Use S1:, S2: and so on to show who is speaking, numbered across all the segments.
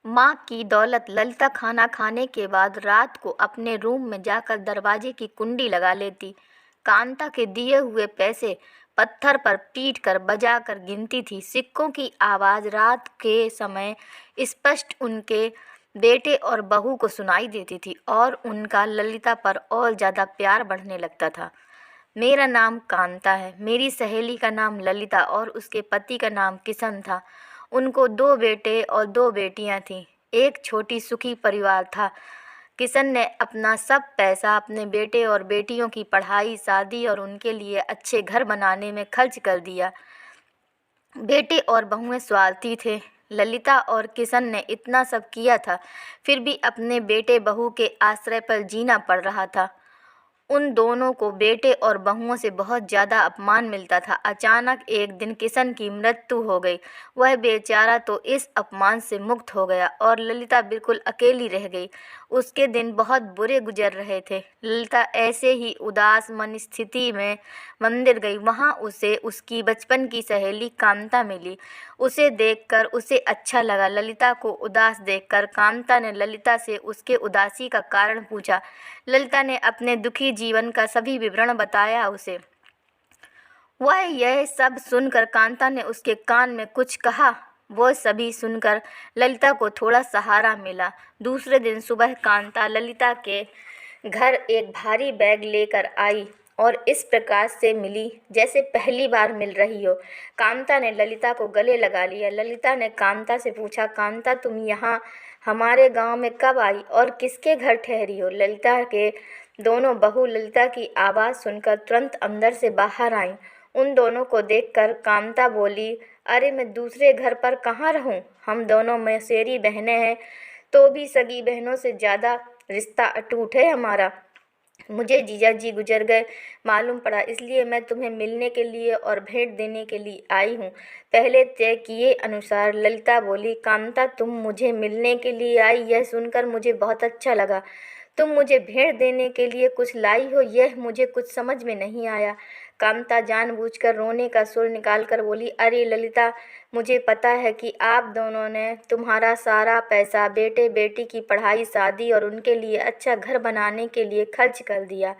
S1: माँ की दौलत। ललिता खाना खाने के बाद रात को अपने रूम में जाकर दरवाजे की कुंडी लगा लेती। कांता के दिए हुए पैसे पत्थर पर पीट कर बजा कर गिनती थी। सिक्कों की आवाज़ रात के समय स्पष्ट उनके बेटे और बहू को सुनाई देती थी और उनका ललिता पर और ज़्यादा प्यार बढ़ने लगता था। मेरा नाम कांता है। मेरी सहेली का नाम ललिता और उसके पति का नाम किशन था। उनको 2 बेटे और 2 बेटियां थीं। एक छोटी सुखी परिवार था। किशन ने अपना सब पैसा अपने बेटे और बेटियों की पढ़ाई, शादी और उनके लिए अच्छे घर बनाने में खर्च कर दिया। बेटे और बहुएं स्वार्थी थे। ललिता और किशन ने इतना सब किया था, फिर भी अपने बेटे बहू के आश्रय पर जीना पड़ रहा था। उन दोनों को बेटे और बहुओं से बहुत ज़्यादा अपमान मिलता था। अचानक एक दिन किशन की मृत्यु हो गई। वह बेचारा तो इस अपमान से मुक्त हो गया और ललिता बिल्कुल अकेली रह गई। उसके दिन बहुत बुरे गुजर रहे थे। ललिता ऐसे ही उदास मन स्थिति में मंदिर गई। वहाँ उसे उसकी बचपन की सहेली कांता मिली। उसे देखकर उसे अच्छा लगा। ललिता को उदास देखकर कांता ने ललिता से उसके उदासी का कारण पूछा। ललिता ने अपने दुखी जीवन का सभी विवरण बताया उसे। वह यह सब सुनकर कांता ने उसके कान में कुछ कहा। वो सभी सुनकर ललिता को थोड़ा सहारा मिला। दूसरे दिन सुबह कांता ललिता के घर एक भारी बैग लेकर आई और इस प्रकार से मिली जैसे पहली बार मिल रही हो। कांता ने ललिता को गले लगा लिया। ललिता ने कांता से पूछा, कांता तुम यहाँ हमारे गांव में कब आई और किसके घर ठहरी हो? ललिता के दोनों बहू ललिता की आवाज़ सुनकर तुरंत अंदर से बाहर आईं। उन दोनों को देखकर कांता बोली, अरे मैं दूसरे घर पर कहाँ रहूं? हम दोनों मौसेरी बहनें हैं, तो भी सगी बहनों से ज़्यादा रिश्ता अटूट है हमारा। मुझे जीजा जी गुजर गए मालूम पड़ा, इसलिए मैं तुम्हें मिलने के लिए और भेंट देने के लिए आई हूँ। पहले तय किए अनुसार ललिता बोली, कांता तुम मुझे मिलने के लिए आई, यह सुनकर मुझे बहुत अच्छा लगा। तुम मुझे भेंट देने के लिए कुछ लाई हो, यह मुझे कुछ समझ में नहीं आया। कांता जानबूझकर रोने का सुर निकालकर बोली, अरे ललिता, मुझे पता है कि आप दोनों ने तुम्हारा सारा पैसा बेटे बेटी की पढ़ाई, शादी और उनके लिए अच्छा घर बनाने के लिए खर्च कर दिया।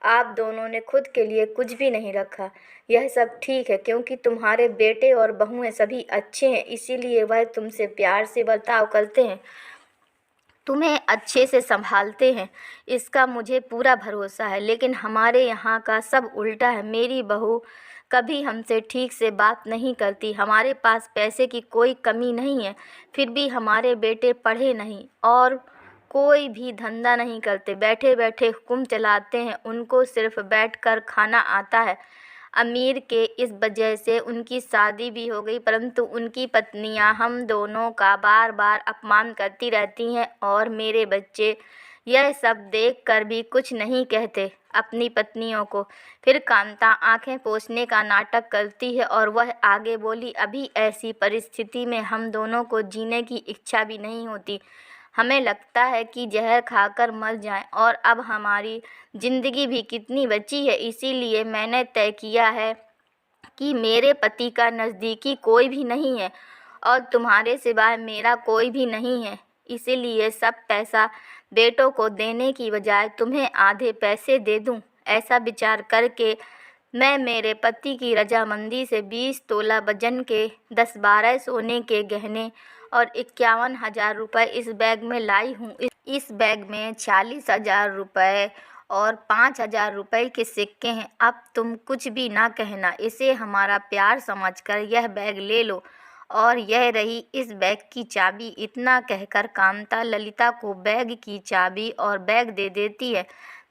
S1: आप दोनों ने खुद के लिए कुछ भी नहीं रखा। यह सब ठीक है क्योंकि तुम्हारे बेटे और बहुएं सभी अच्छे हैं, इसीलिए वह तुमसे प्यार से बर्ताव करते हैं, तुम्हें अच्छे से संभालते हैं, इसका मुझे पूरा भरोसा है। लेकिन हमारे यहाँ का सब उल्टा है। मेरी बहू कभी हमसे ठीक से बात नहीं करती। हमारे पास पैसे की कोई कमी नहीं है, फिर भी हमारे बेटे पढ़े नहीं और कोई भी धंधा नहीं करते, बैठे बैठे हुक्म चलाते हैं। उनको सिर्फ बैठकर खाना आता है। अमीर के इस वजह से उनकी शादी भी हो गई, परंतु उनकी पत्नियां हम दोनों का बार बार अपमान करती रहती हैं और मेरे बच्चे यह सब देखकर भी कुछ नहीं कहते अपनी पत्नियों को। फिर कांता आंखें पोंछने का नाटक करती है और वह आगे बोली, अभी ऐसी परिस्थिति में हम दोनों को जीने की इच्छा भी नहीं होती। हमें लगता है कि जहर खाकर मर जाएं और अब हमारी ज़िंदगी भी कितनी बची है। इसीलिए मैंने तय किया है कि मेरे पति का नज़दीकी कोई भी नहीं है और तुम्हारे सिवाय मेरा कोई भी नहीं है। इसीलिए सब पैसा बेटों को देने की बजाय तुम्हें आधे पैसे दे दूं। ऐसा विचार करके मैं मेरे पति की रजामंदी से 20 तोला वजन के 10-12 सोने के गहने और 51,000 रुपये इस बैग में लाई हूँ। इस बैग में 40,000 रुपये और 5,000 रुपये के सिक्के हैं। अब तुम कुछ भी ना कहना, इसे हमारा प्यार समझकर यह बैग ले लो और यह रही इस बैग की चाबी। इतना कहकर कांता ललिता को बैग की चाबी और बैग दे देती है।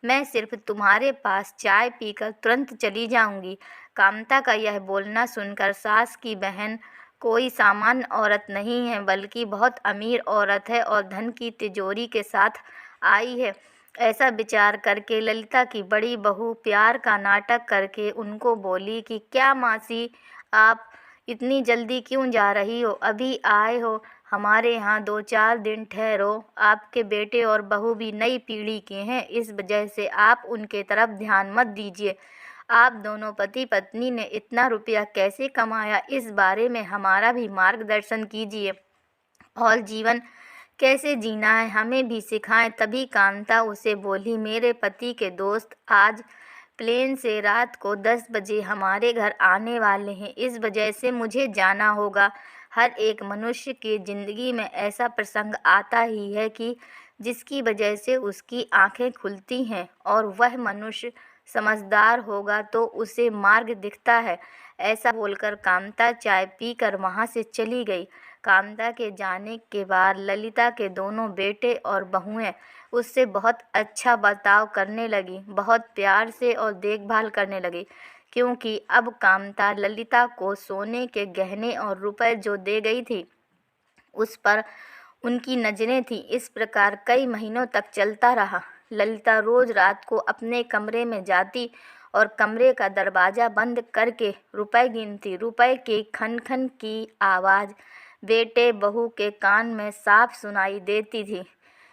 S1: मैं सिर्फ तुम्हारे पास चाय पीकर तुरंत चली जाऊंगी। कांता का यह बोलना सुनकर सास की बहन कोई सामान्य औरत नहीं है, बल्कि बहुत अमीर औरत है और धन की तिजोरी के साथ आई है। ऐसा विचार करके ललिता की बड़ी बहू प्यार का नाटक करके उनको बोली कि क्या मासी, आप इतनी जल्दी क्यों जा रही हो? अभी आए हो, हमारे यहाँ 2-4 दिन ठहरो। आपके बेटे और बहू भी नई पीढ़ी के हैं, इस वजह से आप उनके तरफ ध्यान मत दीजिए। आप दोनों पति पत्नी ने इतना रुपया कैसे कमाया, इस बारे में हमारा भी मार्गदर्शन कीजिए और जीवन कैसे जीना है हमें भी सिखाएं। तभी कांता उसे बोली, मेरे पति के दोस्त आज प्लेन से रात को 10 बजे हमारे घर आने वाले हैं, इस वजह से मुझे जाना होगा। हर एक मनुष्य की ज़िंदगी में ऐसा प्रसंग आता ही है कि जिसकी वजह से उसकी आंखें खुलती हैं और वह मनुष्य समझदार होगा तो उसे मार्ग दिखता है। ऐसा बोलकर कांता चाय पीकर वहाँ से चली गई। कांता के जाने के बाद ललिता के दोनों बेटे और बहुएं उससे बहुत अच्छा बर्ताव करने लगी, बहुत प्यार से और देखभाल करने लगी, क्योंकि अब कांता ललिता को सोने के गहने और रुपए जो दे गई थी उस पर उनकी नज़रें थीं। इस प्रकार कई महीनों तक चलता रहा। ललिता रोज रात को अपने कमरे में जाती और कमरे का दरवाज़ा बंद करके रुपए गिनती। रुपए के खन खन की आवाज़ बेटे बहू के कान में साफ सुनाई देती थी,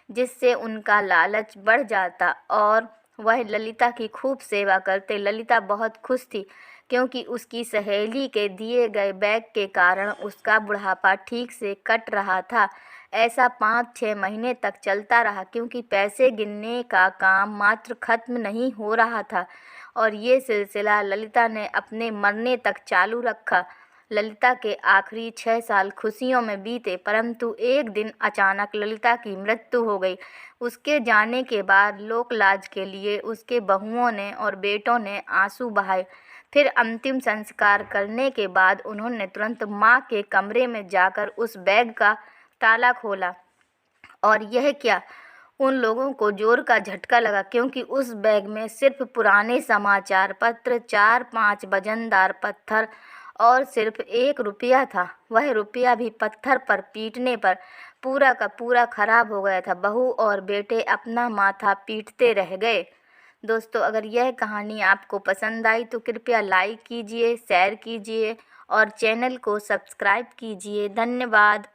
S1: जिससे उनका लालच बढ़ जाता और वह ललिता की खूब सेवा करते। ललिता बहुत खुश थी, क्योंकि उसकी सहेली के दिए गए बैग के कारण उसका बुढ़ापा ठीक से कट रहा था। ऐसा 5-6 महीने तक चलता रहा, क्योंकि पैसे गिनने का काम मात्र खत्म नहीं हो रहा था और ये सिलसिला ललिता ने अपने मरने तक चालू रखा। ललिता के आखिरी 6 साल खुशियों में बीते, परंतु एक दिन अचानक ललिता की मृत्यु हो गई। उसके जाने के बाद लोक लाज के लिए उसके बहुओं ने और बेटों ने आंसू बहाए। फिर अंतिम संस्कार करने के बाद उन्होंने तुरंत माँ के कमरे में जाकर उस बैग का ताला खोला और यह क्या, उन लोगों को जोर का झटका लगा, क्योंकि उस बैग में सिर्फ पुराने समाचार पत्र, 4-5 वजनदार पत्थर और सिर्फ 1 रुपया था। वह रुपया भी पत्थर पर पीटने पर पूरा का पूरा खराब हो गया था। बहू और बेटे अपना माथा पीटते रह गए। दोस्तों, अगर यह कहानी आपको पसंद आई तो कृपया लाइक कीजिए, शेयर कीजिए और चैनल को सब्सक्राइब कीजिए। धन्यवाद।